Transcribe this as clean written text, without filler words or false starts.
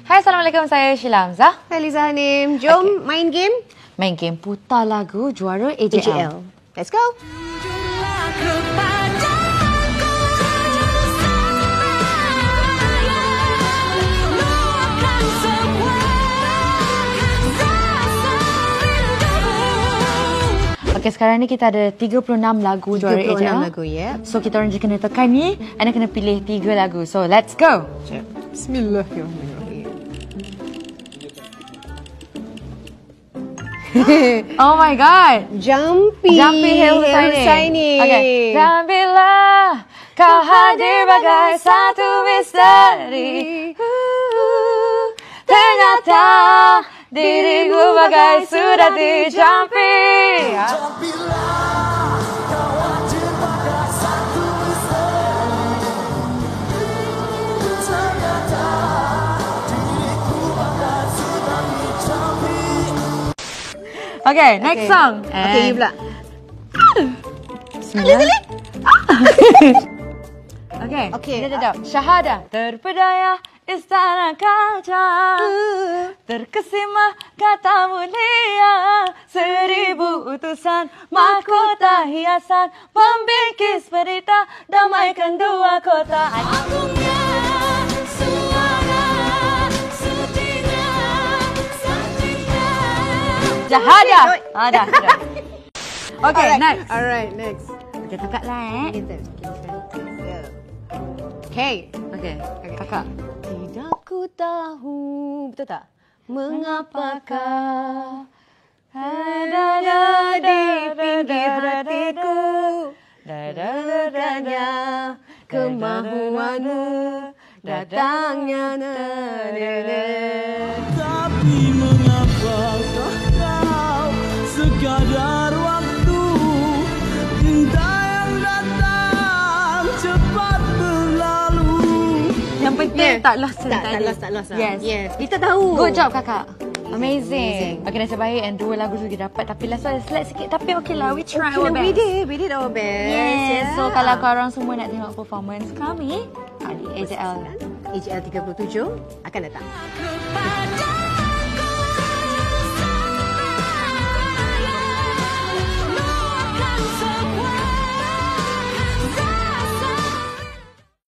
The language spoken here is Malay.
Hai, Assalamualaikum. Saya Sheila Hamzah. Hai, Liza Hanim. Jom main game. Main game putar lagu juara AJL. Let's go. Okay, sekarang ni kita ada 36 lagu juara AJL. 36 lagu, ya. So, kita orang je kena tekan ni, anda kena pilih 3 lagu. So, let's go. Bismillahirrahmanirrahim. Oh my God. Jumpy Hill Signing. Okay. Dan bila kau hadir bagai satu misteri, ternyata diriku bagai sudah di Jumpy. Okay, next song. Okay, you pula. Bismillah. Okay. Jom. Syahada terpedaya istana kaca, terkesima kata mulia, 1000 utusan mahkota hiasan, pembingkis berita damaikan dua kota. Agungnya suara sucinya sanjingnya. Syahada. Dah. Okay, next. Alright, next. Kita kakak lah Okay. Kakak. Tidak ku tahu, betul tak? Mengapakah ada di pinggir hatiku datangnya kemahuanmu, datangnya tapi mengapakah kau sekadar waktu cinta yang datang cepat berlalu. Yang penting tak lost Tak lost. Yes. Kita tahu. Good job kakak. Amazing. Okay, nasib baik and 2 lagu tu kita dapat. Tapi last one select sikit. Tapi okay lah, we try our best. We did our best. Yes. So kalau korang semua nak tengok performance kami di AJL AJL 37 akan datang.